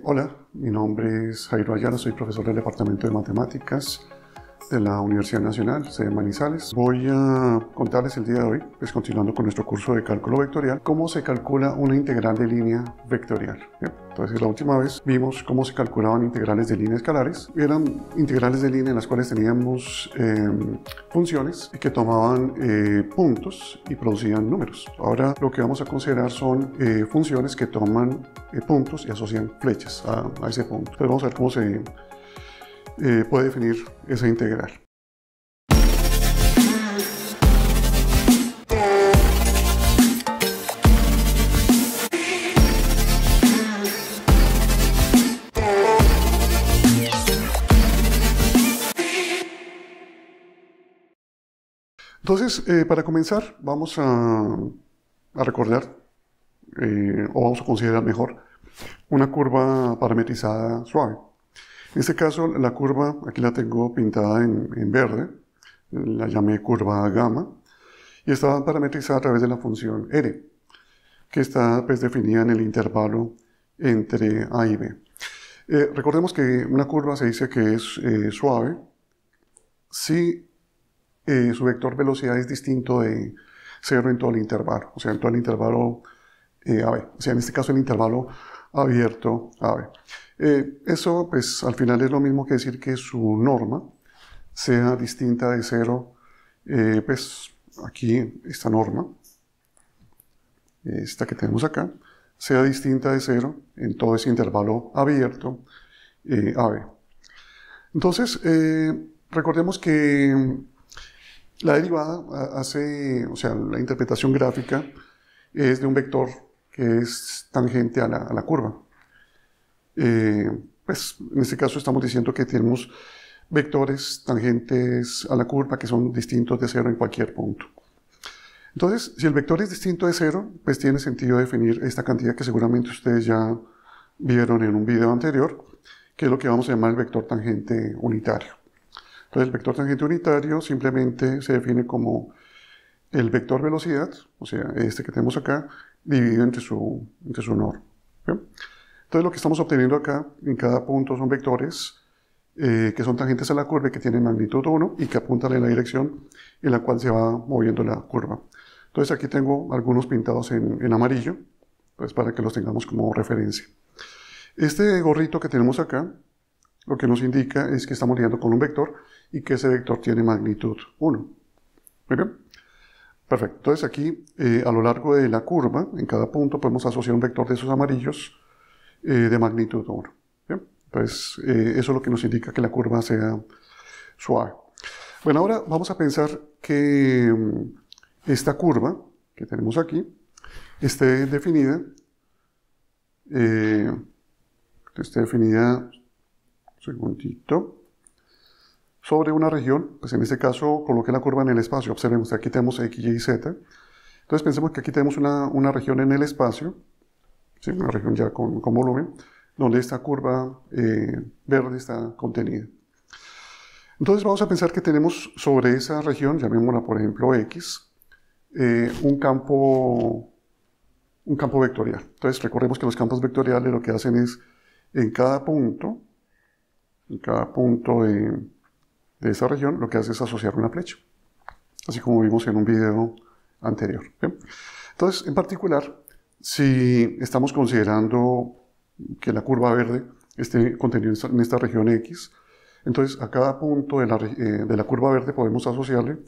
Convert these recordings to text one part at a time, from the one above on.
Hola, mi nombre es Jairo Ayala, soy profesor del Departamento de Matemáticas de la Universidad Nacional de Manizales. Voy a contarles el día de hoy, pues continuando con nuestro curso de cálculo vectorial, cómo se calcula una integral de línea vectorial. Bien, entonces la última vez vimos cómo se calculaban integrales de línea escalares. Eran integrales de línea en las cuales teníamos funciones que tomaban puntos y producían números. Ahora lo que vamos a considerar son funciones que toman puntos y asocian flechas a ese punto. Entonces vamos a ver cómo se puede definir esa integral. Entonces, para comenzar, vamos a recordar, o vamos a considerar mejor, una curva parametrizada suave. En este caso, la curva, aquí la tengo pintada en verde, la llamé curva gamma, y está parametrizada a través de la función r, que está pues, definida en el intervalo entre a y b. Recordemos que una curva se dice que es suave si su vector velocidad es distinto de 0 en todo el intervalo, o sea, en todo el intervalo AB, o sea, en este caso el intervalo abierto AB. Eso, pues, al final es lo mismo que decir que su norma sea distinta de 0, pues, aquí, esta norma, esta que tenemos acá, sea distinta de 0 en todo ese intervalo abierto AB. Entonces, recordemos que la derivada hace, o sea, la interpretación gráfica es de un vector que es tangente a la curva. Pues en este caso estamos diciendo que tenemos vectores tangentes a la curva que son distintos de 0 en cualquier punto. Entonces, si el vector es distinto de 0, pues tiene sentido definir esta cantidad que seguramente ustedes ya vieron en un video anterior, que es lo que vamos a llamar el vector tangente unitario. Entonces, el vector tangente unitario simplemente se define como el vector velocidad, o sea, este que tenemos acá, dividido entre su norma. ¿Bien? Entonces, lo que estamos obteniendo acá, en cada punto, son vectores que son tangentes a la curva y que tienen magnitud 1 y que apuntan en la dirección en la cual se va moviendo la curva. Entonces, aquí tengo algunos pintados en amarillo, pues para que los tengamos como referencia. Este gorrito que tenemos acá, lo que nos indica es que estamos lidiando con un vector y que ese vector tiene magnitud 1. Muy bien. Perfecto. Entonces aquí, a lo largo de la curva, en cada punto podemos asociar un vector de esos amarillos de magnitud 1. ¿Bien? Entonces, eso es lo que nos indica que la curva sea suave. Bueno, ahora vamos a pensar que esta curva que tenemos aquí esté definida, sobre una región, pues en este caso coloqué la curva en el espacio. Observemos, aquí tenemos x, y, z. Entonces pensemos que aquí tenemos una región en el espacio, ¿sí? Una región ya con volumen, donde esta curva verde está contenida. Entonces vamos a pensar que tenemos sobre esa región, llamémosla por ejemplo x, un campo vectorial. Entonces recordemos que los campos vectoriales lo que hacen es, en cada punto de esa región, lo que hace es asociar una flecha, así como vimos en un video anterior. ¿Bien? Entonces, en particular, si estamos considerando que la curva verde esté contenida en esta región X, entonces a cada punto de la curva verde podemos asociarle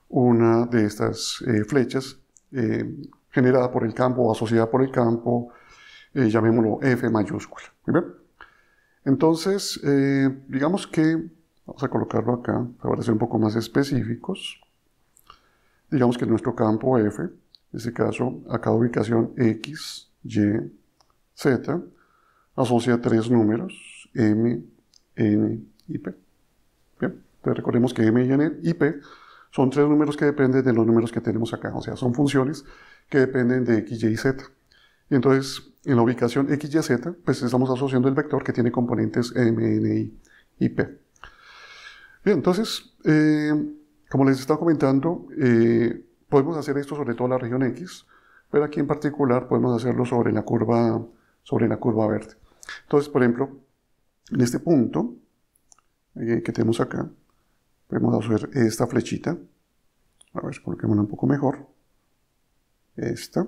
una de estas flechas generada por el campo o asociada por el campo, llamémoslo F mayúscula. ¿Muy bien? Entonces, digamos que, vamos a colocarlo acá para ser un poco más específicos. Digamos que nuestro campo F, en este caso, a cada ubicación X, Y, Z, asocia tres números, M, N y P. Bien, entonces recordemos que M, N y P son tres números que dependen de los números que tenemos acá, o sea, son funciones que dependen de X, Y y Z. Y entonces, en la ubicación X, Y, Z, pues estamos asociando el vector que tiene componentes M, N y P. Bien, entonces, como les estaba comentando, podemos hacer esto sobre toda la región X, pero aquí en particular podemos hacerlo sobre la curva verde. Entonces, por ejemplo, en este punto que tenemos acá, podemos hacer esta flechita. A ver, coloquémosla un poco mejor. Esta.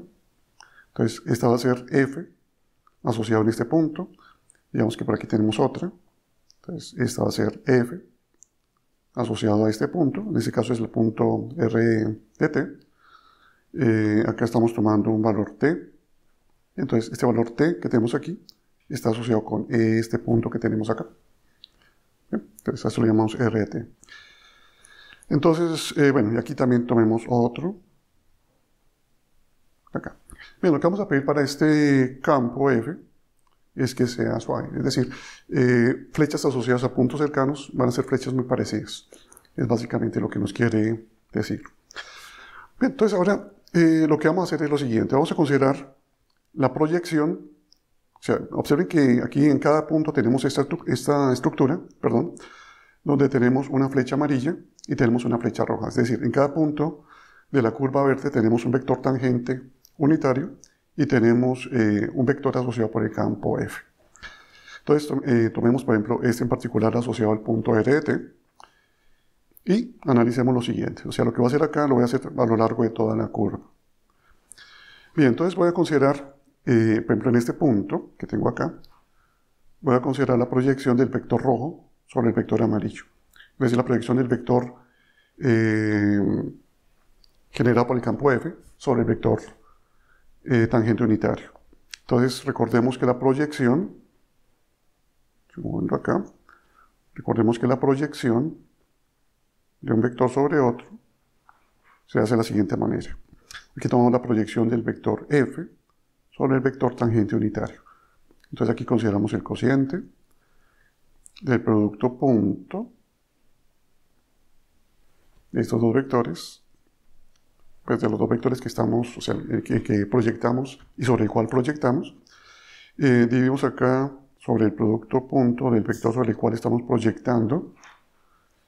Entonces, esta va a ser F asociado en este punto. Digamos que por aquí tenemos otra. Entonces, esta va a ser F asociado a este punto. En este caso es el punto R de T. Acá estamos tomando un valor T. Entonces, este valor T que tenemos aquí está asociado con este punto que tenemos acá. Bien, entonces, a esto lo llamamos R de T. Entonces, bueno, y aquí también tomemos otro. Acá. Bien, lo que vamos a pedir para este campo F es que sea suave. Es decir, flechas asociadas a puntos cercanos van a ser flechas muy parecidas. Es básicamente lo que nos quiere decir. Bien, entonces ahora lo que vamos a hacer es lo siguiente. Vamos a considerar la proyección. O sea, observen que aquí en cada punto tenemos esta estructura, donde tenemos una flecha amarilla y tenemos una flecha roja. Es decir, en cada punto de la curva verde tenemos un vector tangente unitario y tenemos un vector asociado por el campo F. Entonces, tomemos, por ejemplo, este en particular asociado al punto R de T y analicemos lo siguiente. O sea, lo que voy a hacer acá lo voy a hacer a lo largo de toda la curva. Bien, entonces voy a considerar, por ejemplo, en este punto que tengo acá, voy a considerar la proyección del vector rojo sobre el vector amarillo. Es decir, la proyección del vector generado por el campo F sobre el vector tangente unitario. Entonces, recordemos que la proyección, recordemos que la proyección de un vector sobre otro se hace de la siguiente manera. Aquí tomamos la proyección del vector F sobre el vector tangente unitario. Entonces aquí consideramos el cociente del producto punto de estos dos vectores, pues de los dos vectores que estamos, o sea, que proyectamos y sobre el cual proyectamos. Dividimos acá sobre el producto punto del vector sobre el cual estamos proyectando,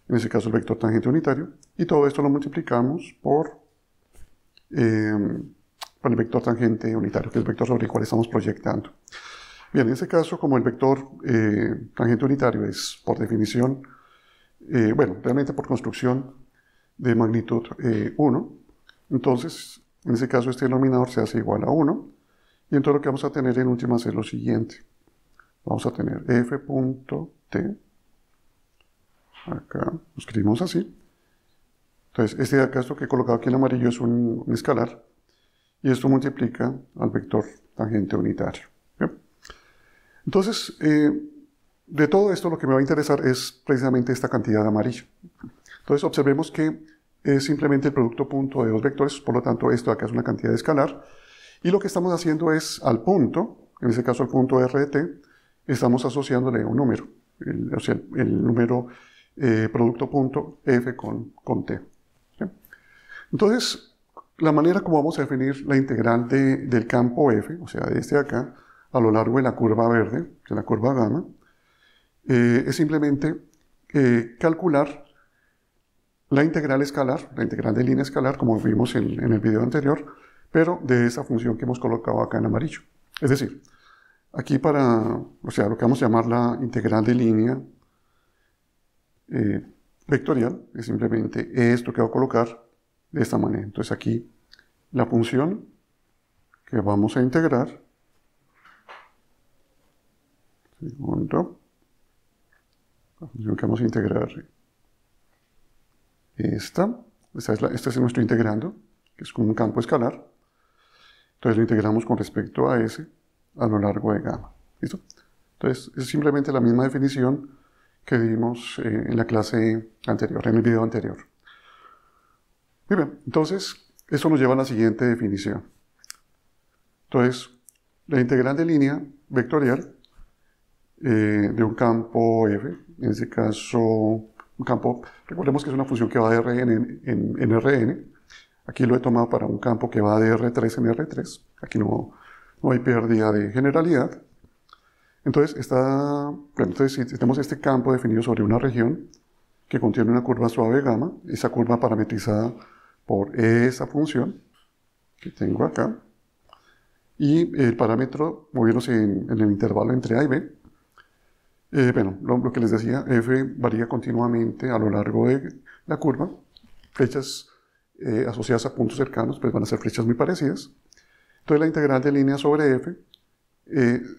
en este caso el vector tangente unitario, y todo esto lo multiplicamos por el vector tangente unitario, que es el vector sobre el cual estamos proyectando. Bien, en este caso, como el vector tangente unitario es por definición, bueno, realmente por construcción de magnitud 1, entonces, en este caso este denominador se hace igual a 1, y entonces lo que vamos a tener en últimas es lo siguiente. Vamos a tener f.t, acá lo escribimos así. Entonces, este de acá, esto que he colocado aquí en amarillo es un escalar, y esto multiplica al vector tangente unitario. ¿Bien? Entonces, de todo esto lo que me va a interesar es precisamente esta cantidad de amarillo. Entonces, observemos que es simplemente el producto punto de dos vectores, por lo tanto, esto de acá es una cantidad escalar, y lo que estamos haciendo es al punto, en este caso al punto R de T, estamos asociándole un número, o sea, el número producto punto F con T. ¿Sí? Entonces, la manera como vamos a definir la integral del campo F, o sea, de este de acá, a lo largo de la curva verde, de la curva gamma, es simplemente calcular la integral escalar, la integral de línea escalar, como vimos en el video anterior, pero de esa función que hemos colocado acá en amarillo. Es decir, aquí o sea, lo que vamos a llamar la integral de línea vectorial, es simplemente esto que voy a colocar de esta manera. Entonces aquí la función que vamos a integrar, la función que vamos a integrar, este es nuestro integrando, que es con un campo escalar. Entonces lo integramos con respecto a S a lo largo de gamma. ¿Listo? Entonces es simplemente la misma definición que dimos en la clase anterior, en el video anterior. Muy bien, entonces eso nos lleva a la siguiente definición. Entonces, la integral de línea vectorial de un campo F, en este caso, un campo, recordemos que es una función que va de Rn en Rn. Aquí lo he tomado para un campo que va de R3 en R3. Aquí no hay pérdida de generalidad. Entonces, si tenemos este campo definido sobre una región que contiene una curva suave gamma, esa curva parametrizada por esa función que tengo acá, y el parámetro moviéndose en el intervalo entre A y B, Bueno, lo que les decía, f varía continuamente a lo largo de la curva. Flechas asociadas a puntos cercanos, pues van a ser flechas muy parecidas. Entonces la integral de línea sobre f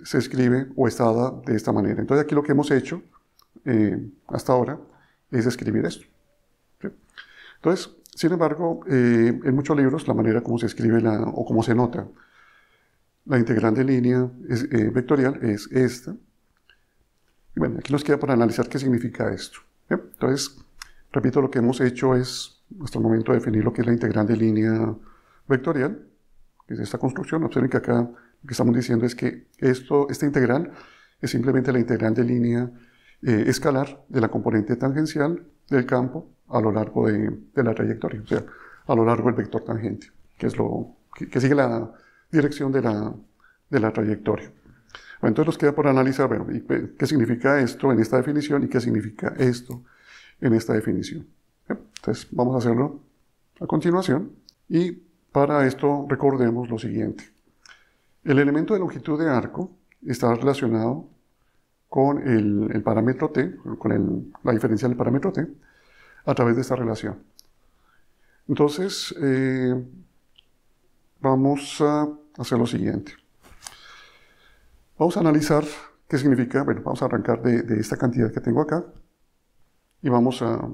se escribe o está dada de esta manera. Entonces aquí lo que hemos hecho hasta ahora es escribir esto. ¿Sí? Entonces, sin embargo, en muchos libros la manera como se escribe o como se nota la integral de línea vectorial es esta. Y bueno, aquí nos queda para analizar qué significa esto. ¿Bien? Entonces, repito, lo que hemos hecho es, hasta el momento, definir lo que es la integral de línea vectorial, que es esta construcción. Observen que acá lo que estamos diciendo es que esta integral es simplemente la integral de línea escalar de la componente tangencial del campo a lo largo de la trayectoria, o sea, a lo largo del vector tangente, que es lo que sigue la dirección de la trayectoria. Bueno, entonces nos queda por analizar, bueno, qué significa esto en esta definición y qué significa esto en esta definición. Bien, entonces vamos a hacerlo a continuación y para esto recordemos lo siguiente. El elemento de longitud de arco está relacionado con el parámetro t, con la diferencia del parámetro t, a través de esta relación. Entonces, vamos a hacer lo siguiente. Vamos a analizar qué significa, bueno, vamos a arrancar de esta cantidad que tengo acá y vamos a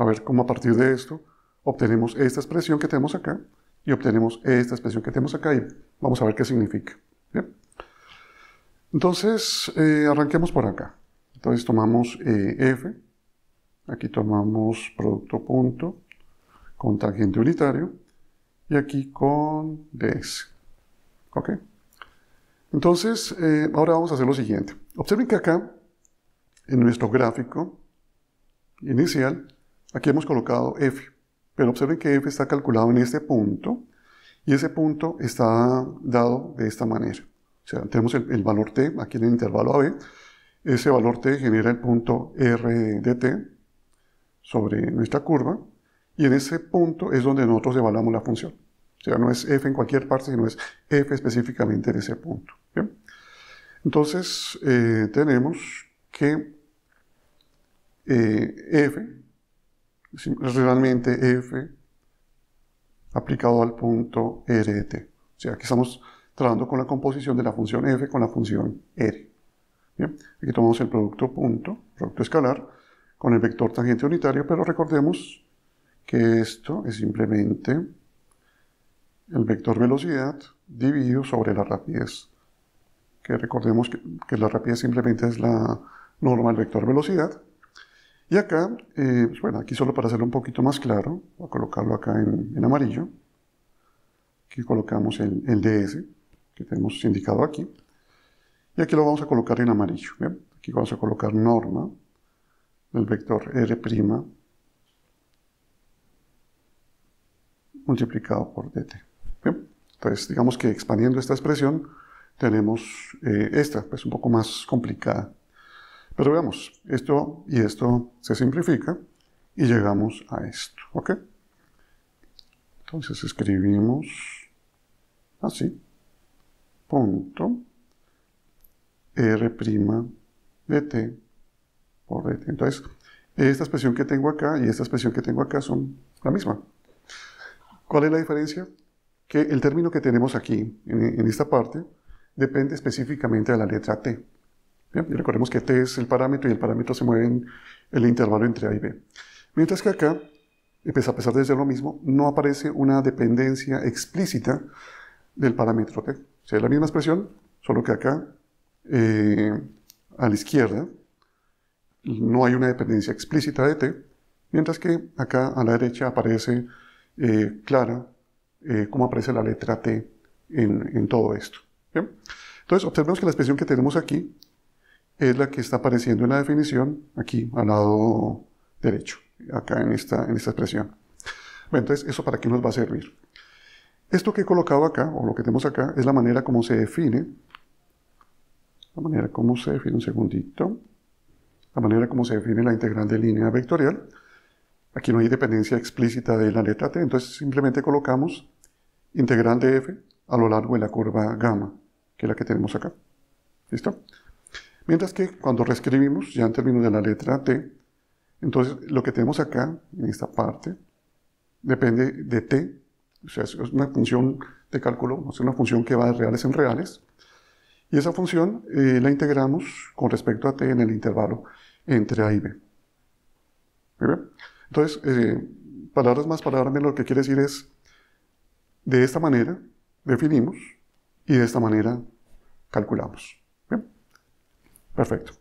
ver cómo a partir de esto obtenemos esta expresión que tenemos acá y obtenemos esta expresión que tenemos acá y vamos a ver qué significa. ¿Bien? Entonces, arranquemos por acá. Entonces tomamos f, aquí tomamos producto punto con tangente unitario y aquí con ds. ¿Ok? Entonces, ahora vamos a hacer lo siguiente. Observen que acá, en nuestro gráfico inicial, aquí hemos colocado f, pero observen que f está calculado en este punto y ese punto está dado de esta manera. O sea, tenemos el valor t aquí en el intervalo AB. Ese valor t genera el punto r de t sobre nuestra curva y en ese punto es donde nosotros evaluamos la función. O sea, no es f en cualquier parte, sino es f específicamente en ese punto. ¿Bien? Entonces, tenemos que f es realmente f aplicado al punto r de t. O sea, aquí estamos trabajando con la composición de la función f con la función r. Bien, aquí tomamos el producto escalar, con el vector tangente unitario, pero recordemos que esto es simplemente el vector velocidad dividido sobre la rapidez. Que recordemos que la rapidez simplemente es la norma del vector velocidad. Y acá, pues bueno, aquí solo para hacerlo un poquito más claro, voy a colocarlo acá en amarillo. Aquí colocamos el ds, que tenemos indicado aquí. Y aquí lo vamos a colocar en amarillo. ¿Bien? Aquí vamos a colocar norma del vector r' multiplicado por dt. ¿Bien? Entonces, digamos que expandiendo esta expresión, tenemos esta, pues un poco más complicada. Pero veamos, esto y esto se simplifica y llegamos a esto. ¿Ok? Entonces escribimos así, punto r' de t por dt. Entonces, esta expresión que tengo acá y esta expresión que tengo acá son la misma. ¿Cuál es la diferencia? Que el término que tenemos aquí, en esta parte, depende específicamente de la letra t. Bien, y recordemos que t es el parámetro y el parámetro se mueve en el intervalo entre a y b. Mientras que acá, pues a pesar de ser lo mismo, no aparece una dependencia explícita del parámetro t. O sea, es la misma expresión, solo que acá, a la izquierda, no hay una dependencia explícita de t, mientras que acá a la derecha aparece clara cómo aparece la letra t en todo esto. ¿Bien? Entonces, observemos que la expresión que tenemos aquí es la que está apareciendo en la definición, aquí al lado derecho, acá en esta expresión. Bueno, entonces, ¿eso para qué nos va a servir? Esto que he colocado acá, o lo que tenemos acá, es la manera como se define, un segundito, la manera como se define la integral de línea vectorial. Aquí no hay dependencia explícita de la letra t, entonces simplemente colocamos integral de f a lo largo de la curva gamma, que es la que tenemos acá. ¿Listo? Mientras que cuando reescribimos, ya en términos de la letra t, entonces lo que tenemos acá, en esta parte, depende de t, o sea, es una función de cálculo, es una función que va de reales en reales, y esa función la integramos con respecto a t en el intervalo entre a y b. ¿Muy bien? Entonces, palabras más, palabras menos, lo que quiere decir es, de esta manera definimos y de esta manera calculamos. ¿Bien? Perfecto.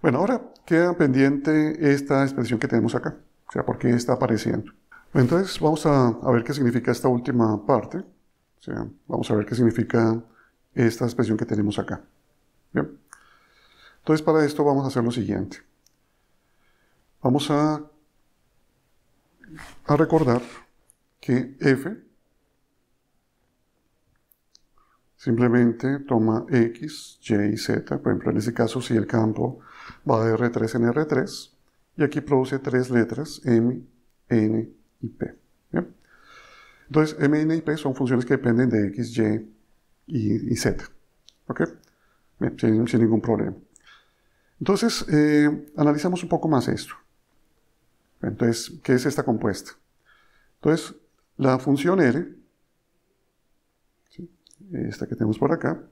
Bueno, ahora queda pendiente esta expresión que tenemos acá, o sea, por qué está apareciendo. Entonces, vamos a ver qué significa esta última parte, o sea, vamos a ver qué significa esta expresión que tenemos acá. Bien. Entonces, para esto vamos a hacer lo siguiente. Vamos a recordar que f simplemente toma x, y y z. Por ejemplo, en este caso, si el campo va de R3 en R3, y aquí produce tres letras, m, n y p. ¿Bien? Entonces, m, n y p son funciones que dependen de x, y z. ¿Ok? Bien, sin ningún problema. Entonces, analizamos un poco más esto. Entonces, ¿qué es esta compuesta? Entonces, la función r, ¿sí?, esta que tenemos por acá,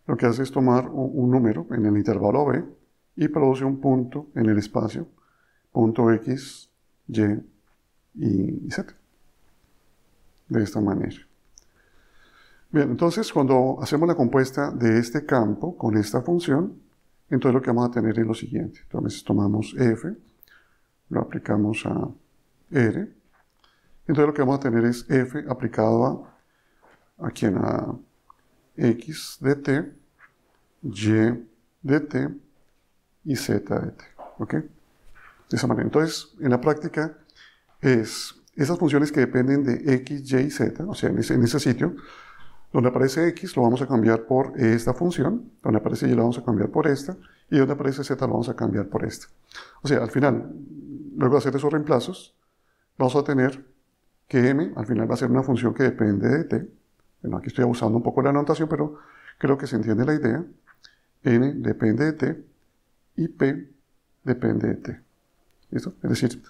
lo que hace es tomar un número en el intervalo b y produce un punto en el espacio, punto x, y z. De esta manera. Bien, entonces cuando hacemos la compuesta de este campo con esta función, entonces lo que vamos a tener es lo siguiente. Entonces tomamos f, lo aplicamos a r, entonces lo que vamos a tener es f aplicado aquí en a x de t, y de t y z de t. ¿Ok? De esa manera. Entonces, en la práctica, esas funciones que dependen de x, y y z, o sea, en ese sitio, donde aparece x lo vamos a cambiar por esta función, donde aparece y lo vamos a cambiar por esta, y donde aparece z lo vamos a cambiar por esta. O sea, al final, luego de hacer esos reemplazos, vamos a tener que m al final va a ser una función que depende de t. Bueno, aquí estoy abusando un poco de la anotación, pero creo que se entiende la idea. N depende de t y p depende de t. ¿Listo? Es decir,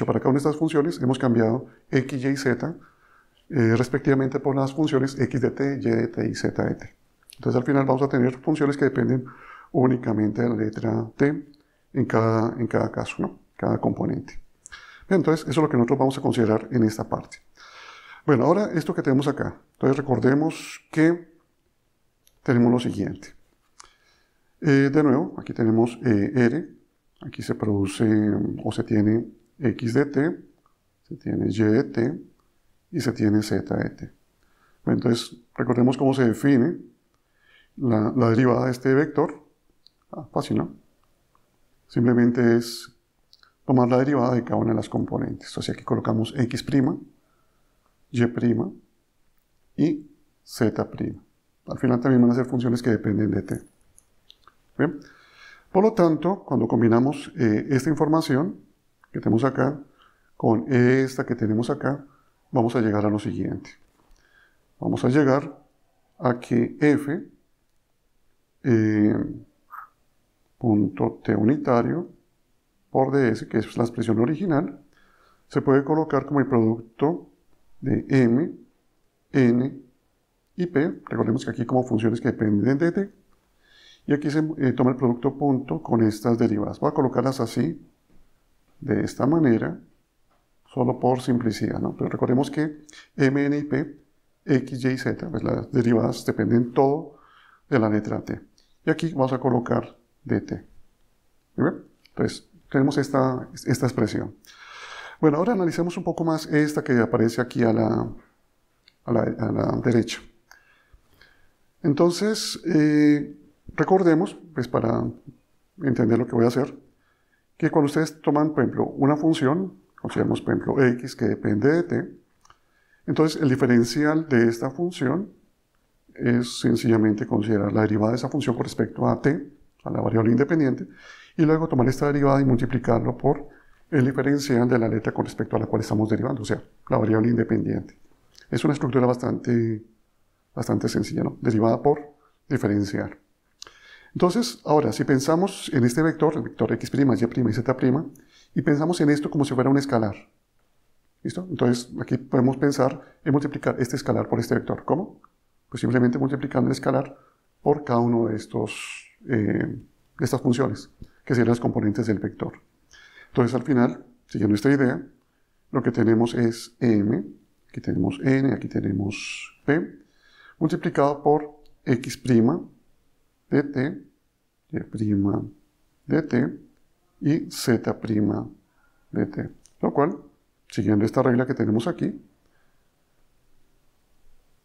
para cada una de estas funciones hemos cambiado x, y, z respectivamente por las funciones x de t, y de t y z de t. Entonces al final vamos a tener funciones que dependen únicamente de la letra t en cada caso, ¿no? Cada componente. Bien, entonces eso es lo que nosotros vamos a considerar en esta parte. Bueno, ahora esto que tenemos acá. Entonces recordemos que tenemos lo siguiente. De nuevo, aquí tenemos r, aquí se produce o se tiene x de t, se tiene y de t y se tiene z de t. Bueno, entonces recordemos cómo se define la derivada de este vector. Fácil, ¿no? Simplemente es tomar la derivada de cada una de las componentes. Entonces aquí colocamos x', y' y z'. Al final también van a ser funciones que dependen de t. ¿Bien? Por lo tanto, cuando combinamos esta información que tenemos acá con esta que tenemos acá, vamos a llegar a lo siguiente. Vamos a llegar a que f punto t unitario por ds, que es la expresión original, se puede colocar como el producto de m, n y p. Recordemos que aquí como funciones que dependen de t. Y aquí se toma el producto punto con estas derivadas. Voy a colocarlas así, de esta manera, solo por simplicidad, ¿no? Pero recordemos que m, n y p, x, y, z, pues las derivadas dependen todo de la letra t. Y aquí vamos a colocar dt. ¿Bien? Entonces, tenemos esta expresión. Bueno, ahora analicemos un poco más esta que aparece aquí a la derecha. Entonces, recordemos, pues para entender lo que voy a hacer, que cuando ustedes toman, por ejemplo, una función, consideramos, por ejemplo, x que depende de t, entonces el diferencial de esta función es sencillamente considerar la derivada de esa función con respecto a t, a la variable independiente, y luego tomar esta derivada y multiplicarlo por el diferencial de la letra con respecto a la cual estamos derivando, o sea, la variable independiente. Es una estructura bastante sencilla, ¿no? Derivada por diferencial. Entonces, ahora, si pensamos en este vector, el vector x', y' y z', y pensamos en esto como si fuera un escalar. ¿Listo? Entonces, aquí podemos pensar en multiplicar este escalar por este vector. ¿Cómo? Pues simplemente multiplicando el escalar por cada uno de estas funciones, que serían las componentes del vector. Entonces, al final, siguiendo esta idea, lo que tenemos es m, aquí tenemos n, aquí tenemos p, multiplicado por x' de t, y' de t y z' de t. Lo cual, siguiendo esta regla que tenemos aquí,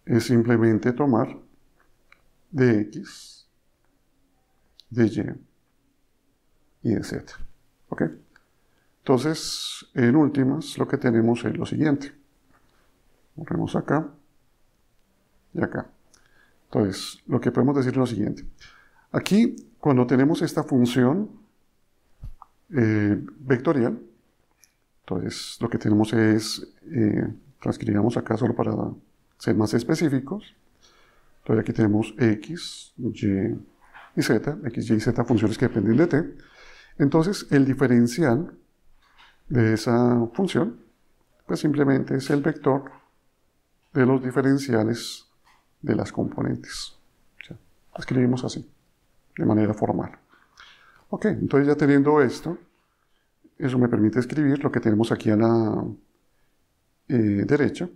es simplemente tomar de x, de y de z. ¿Ok? Entonces, en últimas, lo que tenemos es lo siguiente. Ponemos acá y acá. Entonces, lo que podemos decir es lo siguiente. Aquí, cuando tenemos esta función vectorial, entonces lo que tenemos es, transcribamos acá solo para ser más específicos. Entonces aquí tenemos x, y z, x, y, z, funciones que dependen de t. Entonces, el diferencial de esa función, pues simplemente es el vector de los diferenciales de las componentes. O sea, escribimos así, de manera formal. Ok, entonces ya teniendo esto, eso me permite escribir lo que tenemos aquí a la derecha,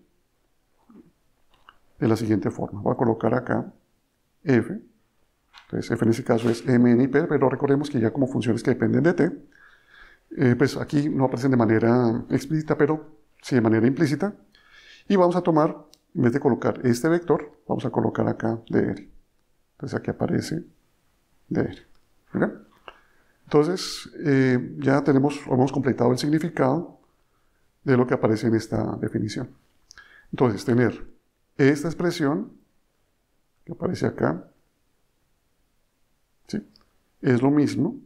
de la siguiente forma. Voy a colocar acá f, entonces f en este caso es m, n y p, pero recordemos que ya como funciones que dependen de t, pues aquí no aparecen de manera explícita, pero sí de manera implícita. Y vamos a tomar, en vez de colocar este vector, vamos a colocar acá dr. Entonces aquí aparece dr. ¿Okay? Entonces ya hemos completado el significado de lo que aparece en esta definición. Entonces, tener esta expresión que aparece acá, ¿sí?, es lo mismo.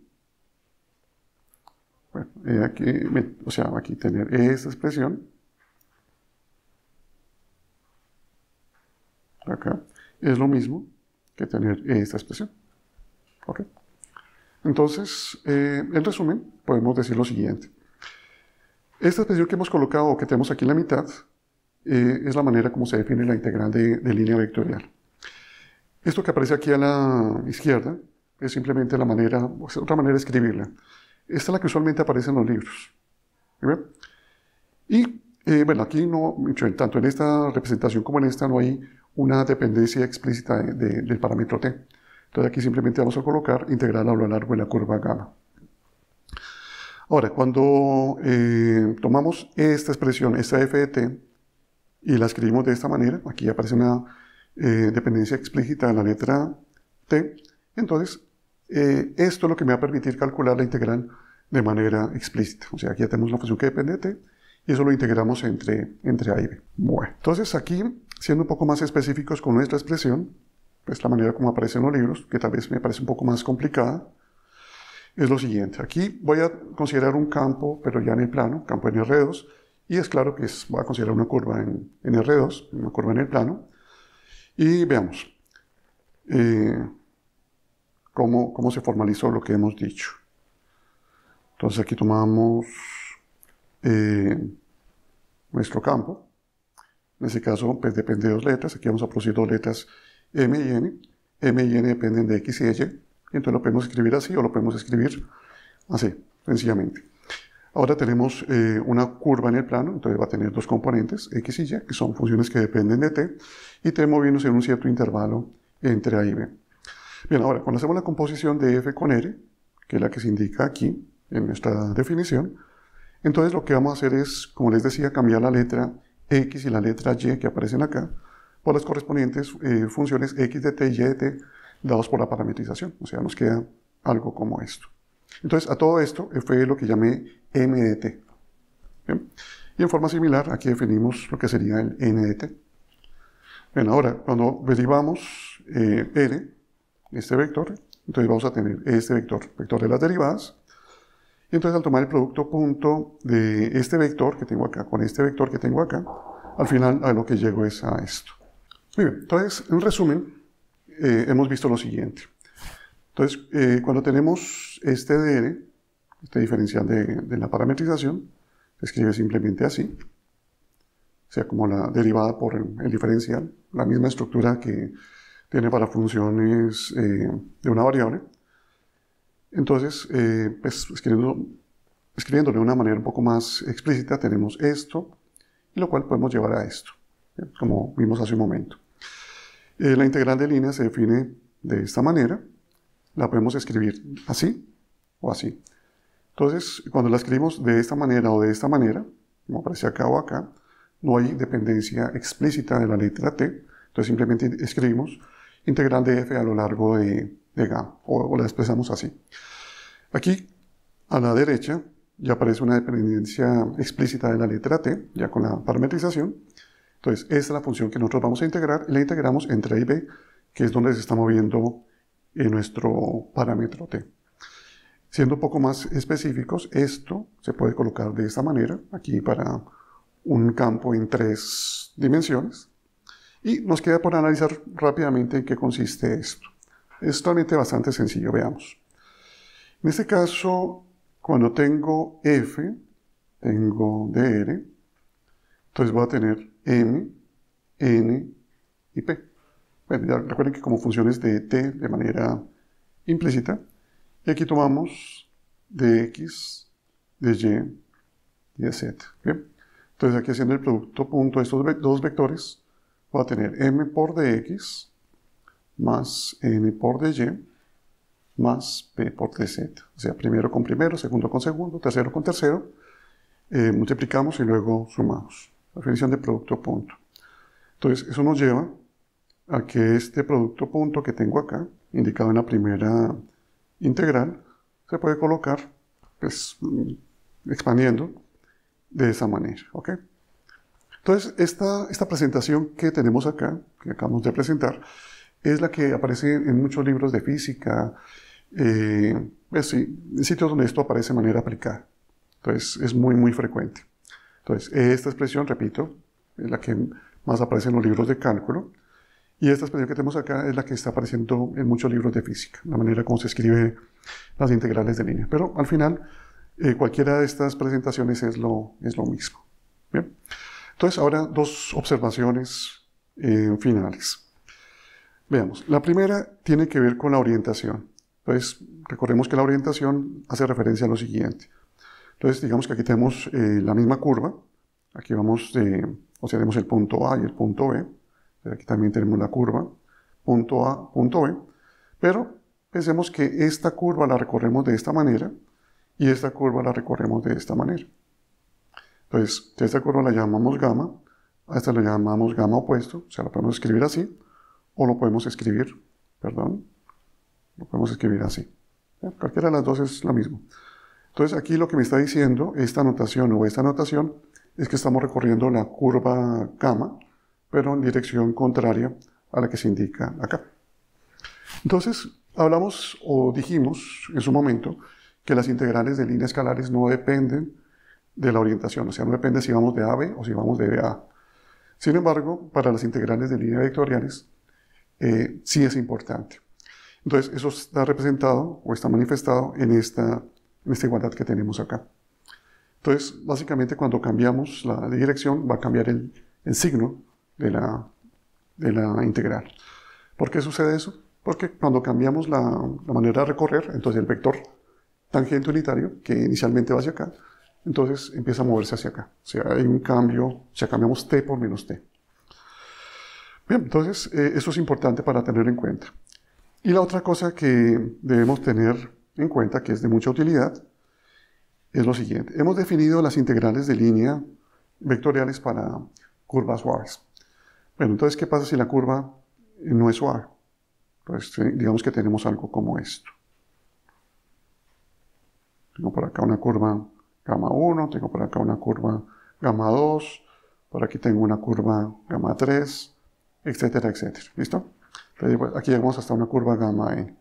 Bueno, aquí tener esta expresión, acá, es lo mismo que tener esta expresión. ¿Ok? Entonces, en resumen, podemos decir lo siguiente. Esta expresión que hemos colocado, o que tenemos aquí en la mitad, es la manera como se define la integral de línea vectorial. Esto que aparece aquí a la izquierda es simplemente la manera, otra manera de escribirla. Esta es la que usualmente aparece en los libros. ¿Bien? Y bueno, aquí no, tanto en esta representación como en esta, no hay una dependencia explícita del parámetro t. Entonces aquí simplemente vamos a colocar integral a lo largo de la curva gamma. Ahora, cuando tomamos esta expresión, esta f de t, y la escribimos de esta manera, aquí aparece una dependencia explícita de la letra t, entonces esto es lo que me va a permitir calcular la integral de manera explícita. O sea, aquí ya tenemos una función que depende de t, y eso lo integramos entre a y b. Bueno, entonces aquí, siendo un poco más específicos con nuestra expresión, pues la manera como aparece en los libros, que tal vez me parece un poco más complicada, es lo siguiente. Aquí voy a considerar un campo, pero ya en el plano, campo en R2, y es claro que voy a considerar una curva en R2, una curva en el plano, y veamos cómo se formalizó lo que hemos dicho. Entonces aquí tomamos nuestro campo. En este caso, pues depende de dos letras. Aquí vamos a producir dos letras m y n. M y n dependen de x y de y. Y entonces lo podemos escribir así o lo podemos escribir así, sencillamente. Ahora tenemos una curva en el plano, entonces va a tener dos componentes, x y y, que son funciones que dependen de t, y t moviéndose en un cierto intervalo entre a y b. Bien, ahora, cuando hacemos la composición de f con r, que es la que se indica aquí en nuestra definición, entonces lo que vamos a hacer es, como les decía, cambiar la letra x y la letra y que aparecen acá por las correspondientes funciones x de t y y de t dados por la parametrización. O sea, nos queda algo como esto. Entonces, a todo esto fue lo que llamé m de t. ¿Bien? Y en forma similar, aquí definimos lo que sería el n de t. Bien, ahora, cuando derivamos r, este vector, entonces vamos a tener este vector de las derivadas. Y entonces al tomar el producto punto de este vector que tengo acá con este vector que tengo acá, al final a lo que llego es a esto. Muy bien, entonces, en resumen, hemos visto lo siguiente. Entonces, cuando tenemos este dr, este diferencial de la parametrización, se escribe simplemente así, o sea, como la derivada por el diferencial, la misma estructura que tiene para funciones de una variable. Entonces, pues, escribiéndolo de una manera un poco más explícita, tenemos esto, y lo cual podemos llevar a esto, como vimos hace un momento. La integral de línea se define de esta manera, la podemos escribir así o así. Entonces, cuando la escribimos de esta manera o de esta manera, como aparece acá o acá, no hay dependencia explícita de la letra t, entonces simplemente escribimos integral de f a lo largo de gamma, o la expresamos así. Aquí, a la derecha, ya aparece una dependencia explícita de la letra t, ya con la parametrización. Entonces, esta es la función que nosotros vamos a integrar, y la integramos entre a y b, que es donde se está moviendo nuestro parámetro t. Siendo un poco más específicos, esto se puede colocar de esta manera, aquí para un campo en 3 dimensiones. Y nos queda por analizar rápidamente en qué consiste esto. Es realmente bastante sencillo, veamos. En este caso, cuando tengo f, tengo dr, entonces voy a tener m, n y p. Bueno, ya recuerden que como funciones de t de manera implícita, y aquí tomamos de x, de y y de z. ¿Bien? Entonces aquí haciendo el producto punto de estos dos vectores, voy a tener m por dx más n por dy más p por dz. O sea, primero con primero, segundo con segundo, tercero con tercero. Multiplicamos y luego sumamos. La definición de producto punto. Entonces, eso nos lleva a que este producto punto que tengo acá, indicado en la primera integral, se puede colocar, pues, expandiendo de esa manera, ¿ok? Entonces, esta presentación que tenemos acá, que acabamos de presentar, es la que aparece en muchos libros de física, pues sí, en sitios donde esto aparece de manera aplicada. Entonces, es muy, muy frecuente. Entonces, esta expresión, repito, es la que más aparece en los libros de cálculo, y esta expresión que tenemos acá es la que está apareciendo en muchos libros de física, la manera como se escribe las integrales de línea. Pero al final, cualquiera de estas presentaciones es lo mismo. Bien. Entonces, ahora dos observaciones finales. Veamos. La primera tiene que ver con la orientación. Entonces, recordemos que la orientación hace referencia a lo siguiente. Entonces, digamos que aquí tenemos la misma curva. Aquí vamos, o sea, tenemos el punto A y el punto B. Aquí también tenemos la curva, punto A, punto B. Pero pensemos que esta curva la recorremos de esta manera y esta curva la recorremos de esta manera. Entonces, a esta curva la llamamos gamma, a esta la llamamos gamma opuesto, o sea, la podemos escribir así, o lo podemos escribir, lo podemos escribir así. Cualquiera de las dos es la misma. Entonces, aquí lo que me está diciendo esta notación o esta notación es que estamos recorriendo la curva gamma, pero en dirección contraria a la que se indica acá. Entonces, hablamos o dijimos en su momento que las integrales de líneas escalares no dependen de la orientación, o sea, no depende si vamos de A a B o si vamos de B a A. Sin embargo, para las integrales de línea vectoriales, sí es importante. Entonces, eso está representado o está manifestado en esta igualdad que tenemos acá. Entonces, básicamente, cuando cambiamos la dirección, va a cambiar el signo de la integral. ¿Por qué sucede eso? Porque cuando cambiamos la manera de recorrer, entonces el vector tangente unitario, que inicialmente va hacia acá, entonces empieza a moverse hacia acca. O sea, hay un cambio, o sea, cambiamos t por menos t. Bien, entonces eso es importante para tener en cuenta. Y la otra cosa que debemos tener en cuenta, que es de mucha utilidad, es lo siguiente. Hemos definido las integrales de línea vectoriales para curvas suaves. Bueno, entonces, ¿qué pasa si la curva no es suave? Pues digamos que tenemos algo como esto. Tengo por acá una curva gamma 1, tengo por acá una curva gamma 2, por aquí tengo una curva gamma 3, etcétera, etcétera. ¿Listo? Entonces, aquí llegamos hasta una curva gamma n.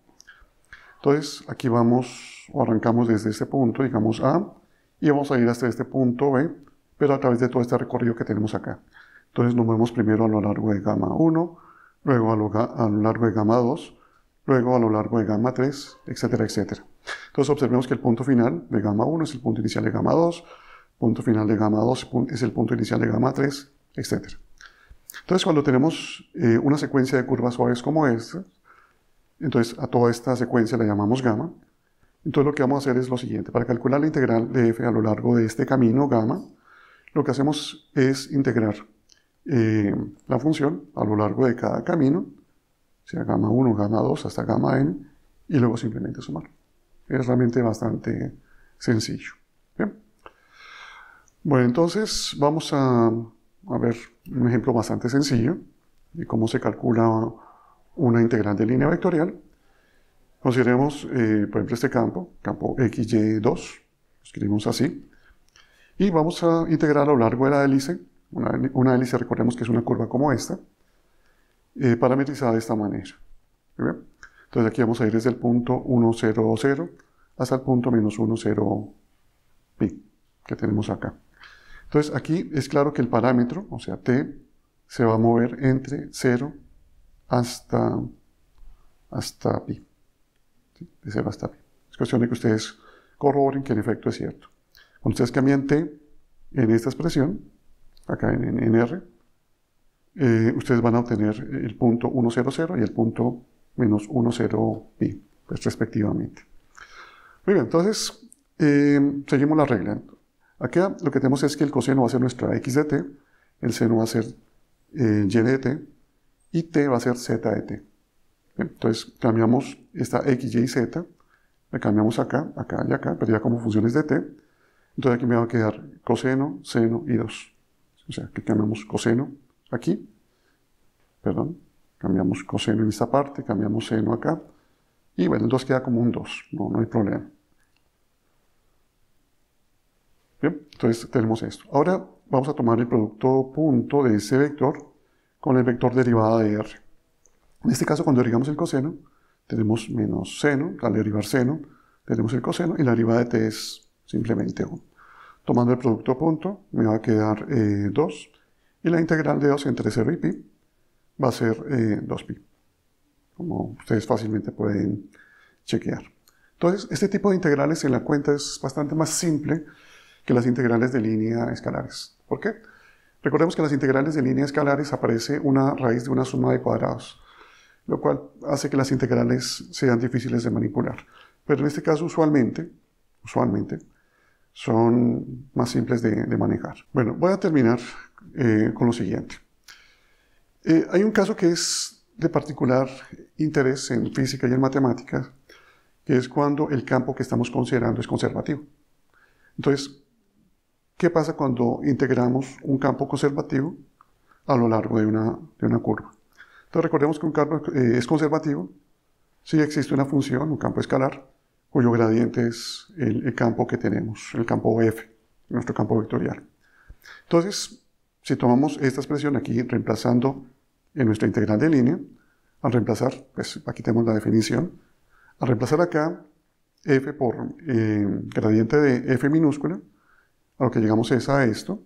Entonces, aquí vamos, o arrancamos desde este punto, digamos A, y vamos a ir hasta este punto B, pero a través de todo este recorrido que tenemos acá. Entonces nos movemos primero a lo largo de gamma 1, luego a lo largo de gamma 2, luego a lo largo de gamma 3, etcétera, etcétera. Entonces observemos que el punto final de gamma 1 es el punto inicial de gamma 2, punto final de gamma 2 es el punto inicial de gamma 3, etcétera. Entonces cuando tenemos una secuencia de curvas suaves como esta, entonces a toda esta secuencia la llamamos gamma. Entonces lo que vamos a hacer es lo siguiente. Para calcular la integral de f a lo largo de este camino gamma, lo que hacemos es integrar la función a lo largo de cada camino, sea gamma 1, gamma 2, hasta gamma n, y luego simplemente sumar. Es realmente bastante sencillo. ¿Bien? Bueno, entonces vamos a ver un ejemplo bastante sencillo de cómo se calcula una integral de línea vectorial. Consideremos, por ejemplo, este campo xy2, escribimos así, y vamos a integrar a lo largo de la hélice. Una hélice, recordemos que es una curva como esta, parametrizada de esta manera. ¿Bien? Entonces aquí vamos a ir desde el punto 1, 0, 0 hasta el punto menos 1, 0, pi, que tenemos acá. Entonces aquí es claro que el parámetro, o sea, t, se va a mover entre 0 hasta pi. ¿Sí? De 0 hasta pi. Es cuestión de que ustedes corroboren que en efecto es cierto. Cuando ustedes cambien t en esta expresión, acá en R, ustedes van a obtener el punto 1, 0, 0 y el punto menos 1, 0, pi, pues respectivamente. Muy bien, entonces seguimos la regla. Acá lo que tenemos es que el coseno va a ser nuestra x de t, el seno va a ser y de t, y t va a ser z de t. Bien, entonces cambiamos esta x, y, z, la cambiamos acá, acá y acá, pero ya como funciones de t. Entonces aquí me va a quedar coseno, seno y 2. O sea, que cambiamos coseno aquí, perdón, cambiamos coseno en esta parte, cambiamos seno acá, y bueno, el 2 queda como un 2, no hay problema. Bien, entonces tenemos esto. Ahora vamos a tomar el producto punto de ese vector con el vector derivada de r. En este caso, cuando derivamos el coseno, tenemos menos seno, al derivar seno, tenemos el coseno, y la derivada de t es simplemente 1. Tomando el producto punto, me va a quedar 2, y la integral de 2 entre 0 y pi va a ser 2pi, como ustedes fácilmente pueden chequear. Entonces, este tipo de integrales en la cuenta es bastante más simple que las integrales de línea escalares. ¿Por qué? Recordemos que en las integrales de línea escalares aparece una raíz de una suma de cuadrados, lo cual hace que las integrales sean difíciles de manipular. Pero en este caso, usualmente, son más simples de manejar. Bueno, voy a terminar con lo siguiente. Hay un caso que es de particular interés en física y en matemáticas, que es cuando el campo que estamos considerando es conservativo. Entonces, ¿qué pasa cuando integramos un campo conservativo a lo largo de una curva? Entonces recordemos que un campo es conservativo si existe una función, un campo escalar, cuyo gradiente es el campo que tenemos, el campo f, nuestro campo vectorial. Entonces, si tomamos esta expresión aquí, reemplazando en nuestra integral de línea, al reemplazar, pues aquí tenemos la definición, al reemplazar acá f por gradiente de f minúscula, a lo que llegamos es a esto,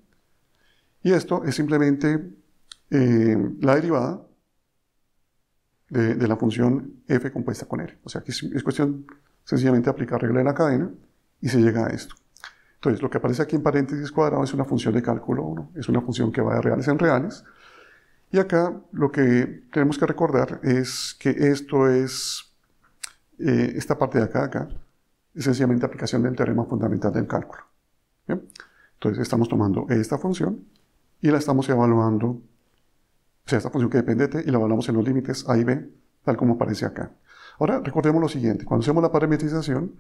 y esto es simplemente la derivada de la función f compuesta con r. O sea, que es cuestión sencillamente de aplicar regla de la cadena y se llega a esto. Entonces, lo que aparece aquí en paréntesis cuadrado es una función de cálculo 1, es una función que va de reales en reales, y acá lo que tenemos que recordar es que esto es, esta parte de acá, es sencillamente aplicación del teorema fundamental del cálculo. ¿Bien? Entonces estamos tomando esta función y la estamos evaluando, o sea, esta función que depende de t, y la evaluamos en los límites a y b, tal como aparece acá. Ahora recordemos lo siguiente, cuando hacemos la parametrización,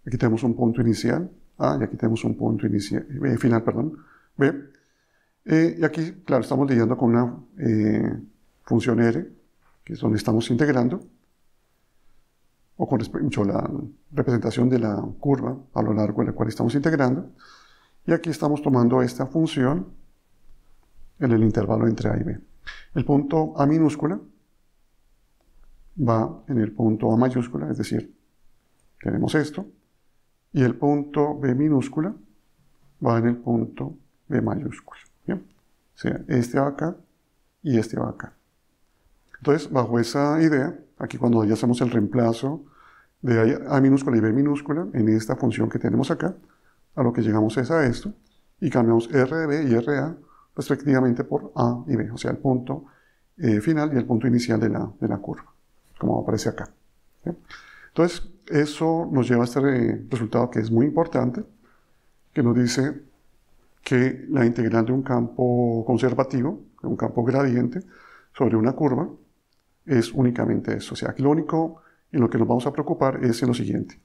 aquí tenemos un punto inicial A y aquí tenemos un punto final, B. Y aquí, claro, estamos lidiando con una función r, que es donde estamos integrando, o con respecto a la representación de la curva a lo largo de la cual estamos integrando. Y aquí estamos tomando esta función en el intervalo entre a y b. El punto a minúscula va en el punto a mayúscula, es decir, tenemos esto, y el punto b minúscula va en el punto b mayúscula. ¿Bien? O sea, este va acá y este va acá. Entonces, bajo esa idea, aquí cuando ya hacemos el reemplazo de A minúscula y B minúscula en esta función que tenemos acá, a lo que llegamos es a esto, y cambiamos R de B y R de A respectivamente por A y B, o sea, el punto final y el punto inicial de la curva, como aparece acá. ¿Sí? Entonces, eso nos lleva a este resultado que es muy importante, que nos dice que la integral de un campo conservativo, de un campo gradiente, sobre una curva, es únicamente eso. O sea, que lo único en lo que nos vamos a preocupar es en lo siguiente: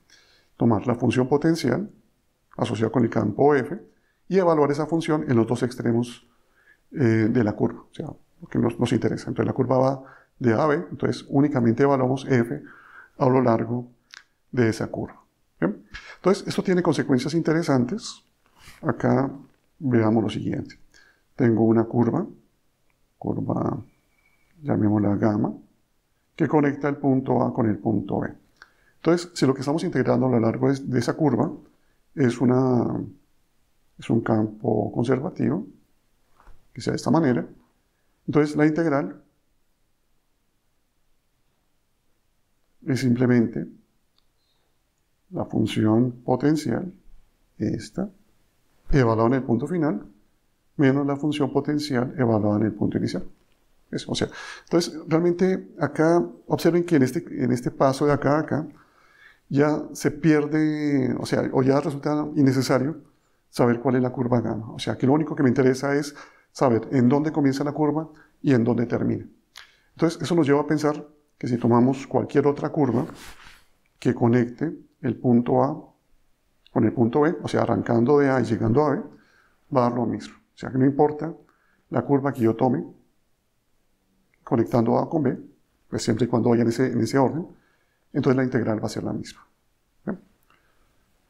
tomar la función potencial asociada con el campo f y evaluar esa función en los dos extremos de la curva, o sea, lo que nos interesa. Entonces la curva va de A a B, entonces únicamente evaluamos f a lo largo de esa curva. ¿Bien? Entonces esto tiene consecuencias interesantes. Acá veamos lo siguiente. Tengo una curva, llamémosla gamma, que conecta el punto A con el punto B. Entonces, si lo que estamos integrando a lo largo de esa curva es un campo conservativo, que sea de esta manera, entonces la integral es simplemente la función potencial, esta, evaluada en el punto final, menos la función potencial evaluada en el punto inicial. Eso, o sea, entonces, realmente acá, observen que en este paso de acá a acá, ya se pierde, o sea, o ya resulta innecesario saber cuál es la curva gamma. O sea, que lo único que me interesa es saber en dónde comienza la curva y en dónde termina. Entonces, eso nos lleva a pensar que si tomamos cualquier otra curva que conecte el punto A con el punto B, o sea, arrancando de A y llegando a B, va a dar lo mismo. O sea, que no importa la curva que yo tome, conectando A con B, pues siempre y cuando vaya en ese orden, entonces la integral va a ser la misma. ¿Bien?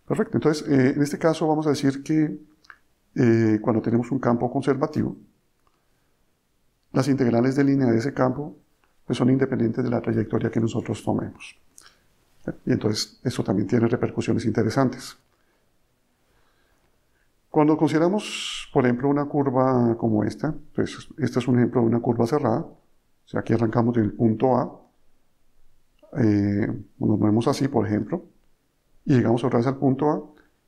Perfecto. Entonces, en este caso vamos a decir que cuando tenemos un campo conservativo, las integrales de línea de ese campo pues son independientes de la trayectoria que nosotros tomemos. ¿Bien? Y entonces eso también tiene repercusiones interesantes. Cuando consideramos, por ejemplo, una curva como esta, pues este es un ejemplo de una curva cerrada. O sea, aquí arrancamos del punto A, nos movemos así, por ejemplo, y llegamos otra vez al punto A.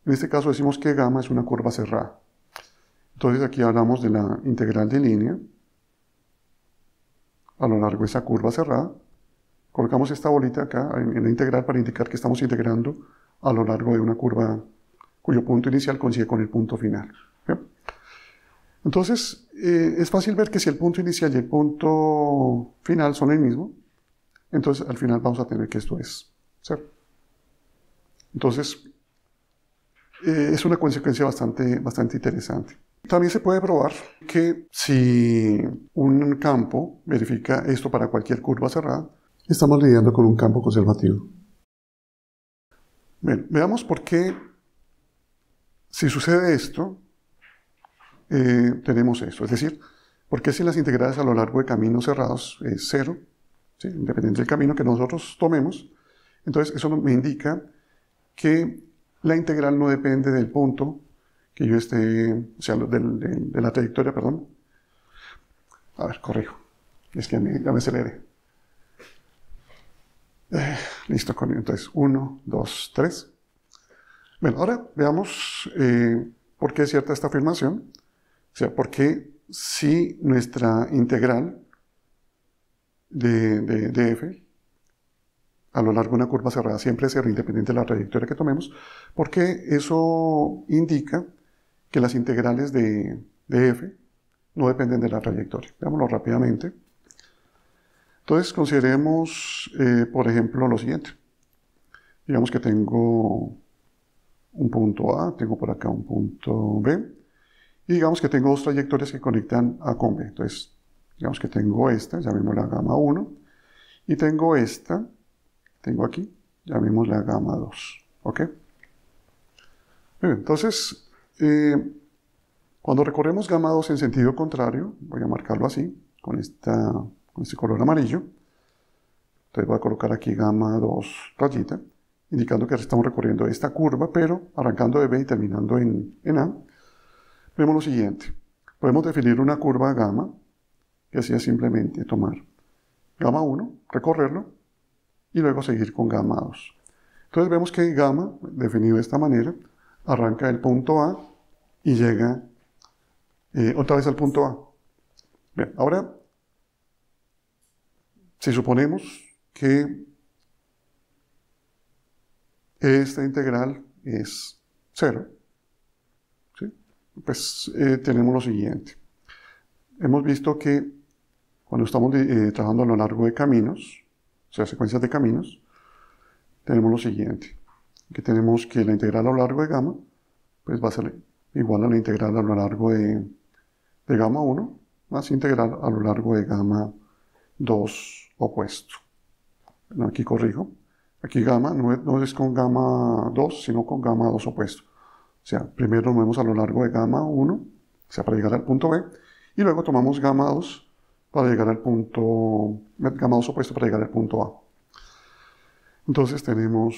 En este caso decimos que gamma es una curva cerrada. Entonces aquí hablamos de la integral de línea a lo largo de esa curva cerrada. Colocamos esta bolita acá en la integral para indicar que estamos integrando a lo largo de una curva cuyo punto inicial coincide con el punto final. ¿Bien? Entonces, es fácil ver que si el punto inicial y el punto final son el mismo, entonces al final vamos a tener que esto es cero. Entonces, es una consecuencia bastante interesante. También se puede probar que si un campo verifica esto para cualquier curva cerrada, estamos lidiando con un campo conservativo. Bien, veamos por qué, si sucede esto, tenemos esto. Es decir, por qué si las integrales a lo largo de caminos cerrados es cero, ¿sí? Independiente del camino que nosotros tomemos, entonces eso me indica que la integral no depende del punto que yo esté, o sea, de la trayectoria, perdón. A ver, corrijo. Es que ya me aceleré. Listo, entonces 1, 2, 3. Bueno, ahora veamos por qué es cierta esta afirmación. O sea, por qué si nuestra integral de f a lo largo de una curva cerrada siempre es cero, independiente de la trayectoria que tomemos, porque eso indica que las integrales de f no dependen de la trayectoria. Veámoslo rápidamente. Entonces, consideremos, por ejemplo, lo siguiente. Digamos que tengo un punto A, tengo por acá un punto B, y digamos que tengo dos trayectorias que conectan A con B. Entonces, digamos que tengo esta, llamémosla gamma 1, y tengo esta, tengo aquí, llamémosla gamma 2. ¿Ok? Bien, entonces, cuando recorremos gamma 2 en sentido contrario, voy a marcarlo así, con este color amarillo. Entonces voy a colocar aquí gamma 2 rayita, indicando que estamos recorriendo esta curva, pero arrancando de B y terminando en A. Vemos lo siguiente. Podemos definir una curva gamma, que así es simplemente tomar gamma 1, recorrerlo, y luego seguir con gamma 2. Entonces vemos que gamma, definido de esta manera, arranca del punto A y llega otra vez al punto A. Bien, ahora, si suponemos que esta integral es 0, ¿sí? Pues tenemos lo siguiente. Hemos visto que cuando estamos trabajando a lo largo de caminos, o sea, secuencias de caminos, tenemos lo siguiente, que tenemos que la integral a lo largo de gamma, pues va a ser igual a la integral a lo largo de gamma 1, más integral a lo largo de gamma 2 opuesto. Bueno, aquí corrijo. Aquí gamma no es con gamma 2, sino con gamma 2 opuesto. O sea, primero nos movemos a lo largo de gamma 1, o sea, para llegar al punto B, y luego tomamos gamma 2 para llegar al punto, gamma 2 opuesto para llegar al punto A. Entonces tenemos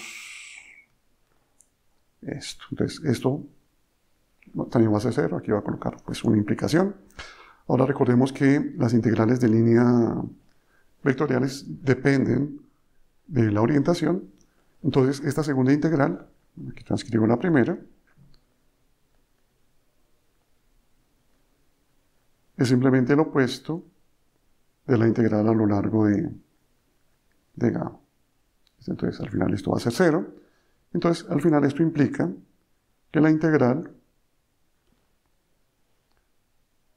esto. Entonces esto también va a ser 0, aquí va a colocar pues una implicación. Ahora recordemos que las integrales de línea vectoriales dependen de la orientación. Entonces esta segunda integral, aquí transcribo la primera, es simplemente el opuesto de la integral a lo largo de gamma. Entonces al final esto va a ser 0. Entonces al final esto implica que la integral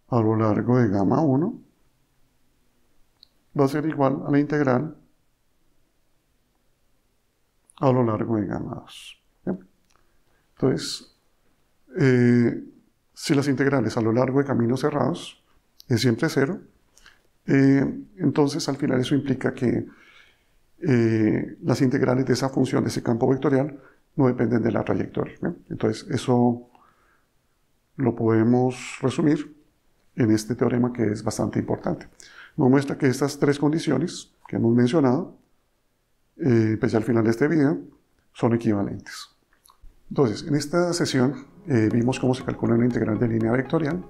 a lo largo de gamma 1 va a ser igual a la integral a lo largo de gamma 2. ¿Bien? Entonces, si las integrales a lo largo de caminos cerrados es siempre 0, entonces al final eso implica que las integrales de esa función, de ese campo vectorial, no dependen de la trayectoria. ¿Bien? Entonces eso lo podemos resumir en este teorema, que es bastante importante. Nos muestra que estas tres condiciones que hemos mencionado, pues ya al final de este video, son equivalentes. Entonces, en esta sesión vimos cómo se calcula una integral de línea vectorial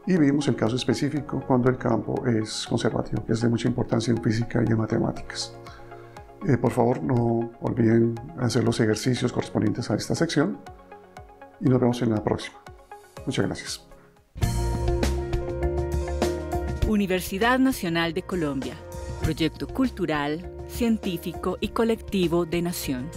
y vimos el caso específico cuando el campo es conservativo, que es de mucha importancia en física y en matemáticas. Por favor, no olviden hacer los ejercicios correspondientes a esta sección y nos vemos en la próxima. Muchas gracias. Universidad Nacional de Colombia, proyecto cultural, científico y colectivo de Nación.